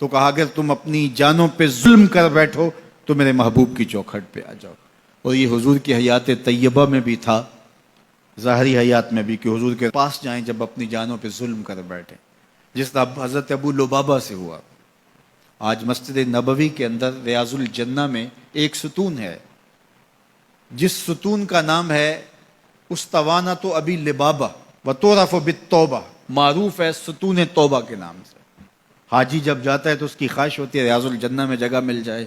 تو کہا اگر تم اپنی جانوں پہ ظلم کر بیٹھو تو میرے محبوب کی چوکھٹ پہ آ جاؤ. اور یہ حضور کی حیات طیبہ میں بھی تھا، ظاہری حیات میں بھی، کہ حضور کے پاس جائیں جب اپنی جانوں پہ ظلم کر بیٹھیں، جس طرح حضرت ابو لبابہ سے ہوا. آج مسجد نبوی کے اندر ریاض الجنہ میں ایک ستون ہے، جس ستون کا نام ہے استوانۃ ابی لبابہ وتعرف بالتوبہ، معروف ہے ستون توبہ کے نام سے. حاجی جب جاتا ہے تو اس کی خواہش ہوتی ہے ریاض الجنہ میں جگہ مل جائے.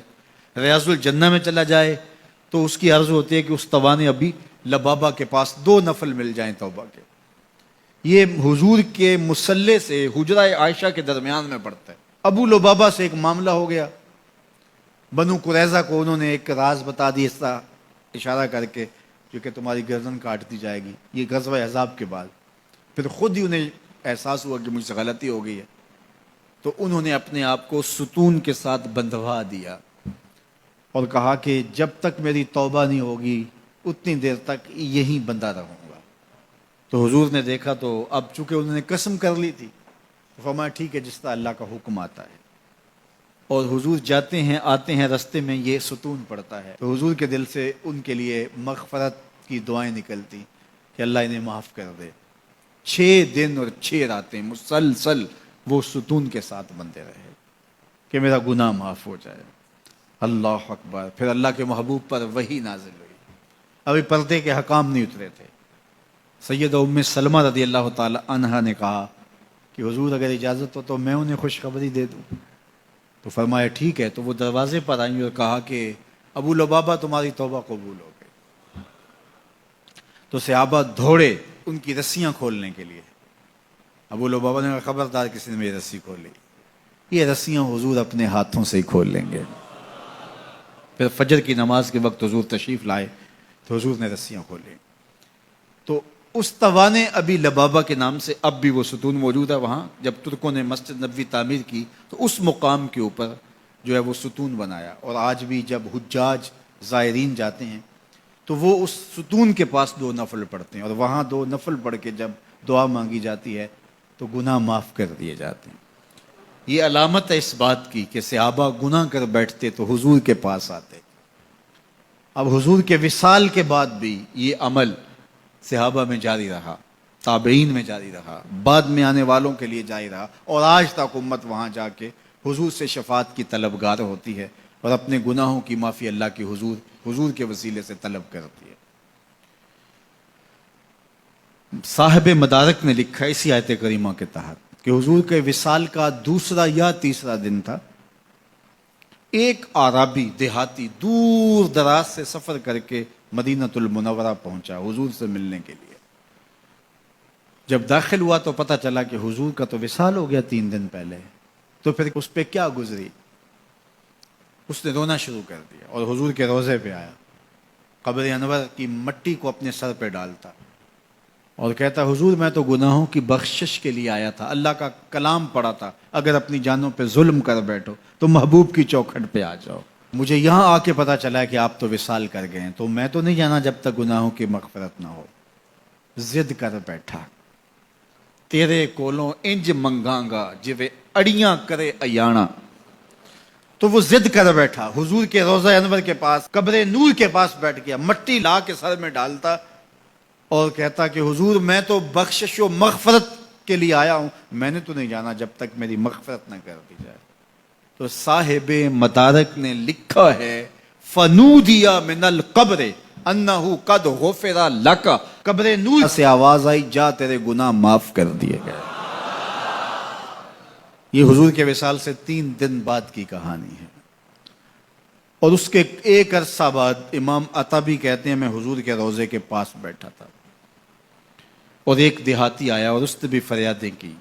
ریاض الجنہ میں چلا جائے تو اس کی عرض ہوتی ہے کہ استوان ابی لبابہ کے پاس 2 نفل مل جائیں توبہ کے. یہ حضور کے مصلی سے حجرہ عائشہ کے درمیان میں پڑتا ہے. ابو لبابہ سے ایک معاملہ ہو گیا، بنو قریظہ کو انہوں نے ایک راز بتا دی، اس طرح اشارہ کر کے جو کہ تمہاری گردن کاٹ دی جائے گی. یہ غزوہ احزاب کے بعد پھر خود ہی انہیں احساس ہوا کہ مجھ سے غلطی ہو گئی ہے، تو انہوں نے اپنے آپ کو ستون کے ساتھ بندھوا دیا اور کہا کہ جب تک میری توبہ نہیں ہوگی اتنی دیر تک یہیں بندھا رہوں گا. تو حضور نے دیکھا تو اب چونکہ انہوں نے قسم کر لی تھی، فرمایا ٹھیک ہے جس طرح اللہ کا حکم آتا ہے. اور حضور جاتے ہیں آتے ہیں، رستے میں یہ ستون پڑتا ہے تو حضور کے دل سے ان کے لیے مغفرت کی دعائیں نکلتی کہ اللہ انہیں معاف کر دے. 6 دن اور 6 راتیں مسلسل وہ ستون کے ساتھ بندے رہے کہ میرا گناہ معاف ہو جائے. اللہ اکبر. پھر اللہ کے محبوب پر وحی نازل ہوئی، ابھی پردے کے حکام نہیں اترے تھے. سیدہ ام سلمہ رضی اللہ تعالی عنہا نے کہا کہ حضور اگر اجازت ہو تو میں انہیں خوشخبری دے دوں. تو فرمایا ٹھیک ہے. تو وہ دروازے پر آئیں اور کہا کہ ابو لبابہ تمہاری توبہ قبول ہو گئی. تو صحابہ دوڑے ان کی رسیاں کھولنے کے لیے. ابو لبابہ نے کہا خبردار کسی نے میری رسی کھول لی. یہ رسیاں حضور اپنے ہاتھوں سے ہی کھول لیں گے. پھر فجر کی نماز کے وقت حضور تشریف لائے تو حضور نے رسیاں کھولیں. تو استوان ابی لبابہ کے نام سے اب بھی وہ ستون موجود ہے وہاں. جب ترکوں نے مسجد نبوی تعمیر کی تو اس مقام کے اوپر جو ہے وہ ستون بنایا. اور آج بھی جب حجاج زائرین جاتے ہیں تو وہ اس ستون کے پاس 2 نفل پڑھتے ہیں، اور وہاں 2 نفل پڑھ کے جب دعا مانگی جاتی ہے تو گناہ معاف کر دیے جاتے ہیں. یہ علامت ہے اس بات کی کہ صحابہ گناہ کر بیٹھتے تو حضور کے پاس آتے. اب حضور کے وصال کے بعد بھی یہ عمل صحابہ میں جاری رہا، تابعین میں جاری رہا، بعد میں آنے والوں کے لیے جاری رہا، اور آج تک امت وہاں جا کے حضور سے شفاعت کی طلبگار ہوتی ہے اور اپنے گناہوں کی معافی اللہ کی حضور کے وسیلے سے طلب کرتی ہے. صاحب مدارک نے لکھا اسی آیت کریمہ کے تحت کہ حضور کے وصال کا 2 یا 3 دن تھا. ایک عربی دیہاتی دور دراز سے سفر کر کے مدینۃ المنورہ پہنچا حضور سے ملنے کے لیے. جب داخل ہوا تو پتہ چلا کہ حضور کا تو وصال ہو گیا 3 دن پہلے. تو پھر اس پہ کیا گزری؟ اس نے رونا شروع کر دیا اور حضور کے روضے پہ آیا، قبر انور کی مٹی کو اپنے سر پہ ڈالتا اور کہتا حضور میں تو گناہوں کی بخشش کے لیے آیا تھا، اللہ کا کلام پڑھا تھا اگر اپنی جانوں پہ ظلم کر بیٹھو تو محبوب کی چوکھٹ پہ آ جاؤ. مجھے یہاں آ کے پتہ چلا ہے کہ آپ تو وصال کر گئے ہیں، تو میں تو نہیں جانا جب تک گناہوں کی مغفرت نہ ہو. ضد کر بیٹھا تیرے کولوں انج منگاں گا جویں اڑیاں کرے ایانا. تو وہ ضد کر بیٹھا حضور کے روضہ انور کے پاس، قبر نور کے پاس بیٹھ گیا، مٹی لا کے سر میں ڈالتا اور کہتا کہ حضور میں تو بخشش و مغفرت کے لیے آیا ہوں، میں نے تو نہیں جانا جب تک میری مغفرت نہ کر دی جائے. تو صاحب مدارک نے لکھا ہے فنودی من القبر انہ قد غفر لک، قبر نور سے آواز آئی جا تیرے گناہ معاف کر دیے گئے. یہ حضور کے وصال سے 3 دن بعد کی کہانی ہے. اور اس کے ایک عرصہ بعد امام عطبی کہتے ہیں میں حضور کے روضے کے پاس بیٹھا تھا اور ایک دیہاتی آیا اور اس نے بھی فریادیں کی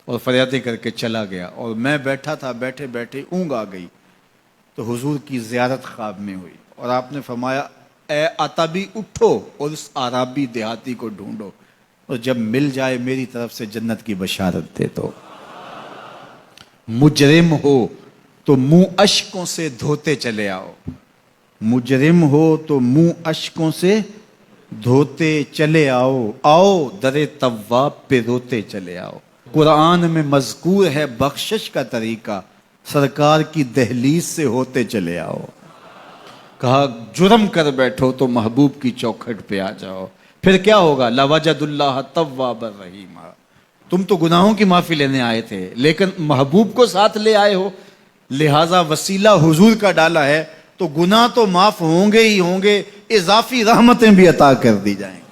اور فریادیں کر کے چلا گیا، اور میں بیٹھا تھا، بیٹھے بیٹھے اونگ آ گئی تو حضور کی زیارت خواب میں ہوئی اور آپ نے فرمایا اے عطبی اٹھو اور اس عربی دیہاتی کو ڈھونڈو اور جب مل جائے میری طرف سے جنت کی بشارت دے دو. مجرم ہو تو منہ اشکوں سے دھوتے چلے آؤ، مجرم ہو تو منہ اشکوں سے دھوتے چلے آؤ، آؤ در تواب پہ روتے چلے آؤ. قرآن میں مذکور ہے بخشش کا طریقہ، سرکار کی دہلیز سے ہوتے چلے آؤ. کہا جرم کر بیٹھو تو محبوب کی چوکھٹ پہ آ جاؤ. پھر کیا ہوگا؟ لَوَجَدُ اللَّهَ تَوَّابًا رَحِيمًا. تم تو گناہوں کی معافی لینے آئے تھے لیکن محبوب کو ساتھ لے آئے ہو، لہٰذا وسیلہ حضور کا ڈالا ہے تو گناہ تو معاف ہوں گے ہی ہوں گے، اضافی رحمتیں بھی عطا کر دی جائیں گی.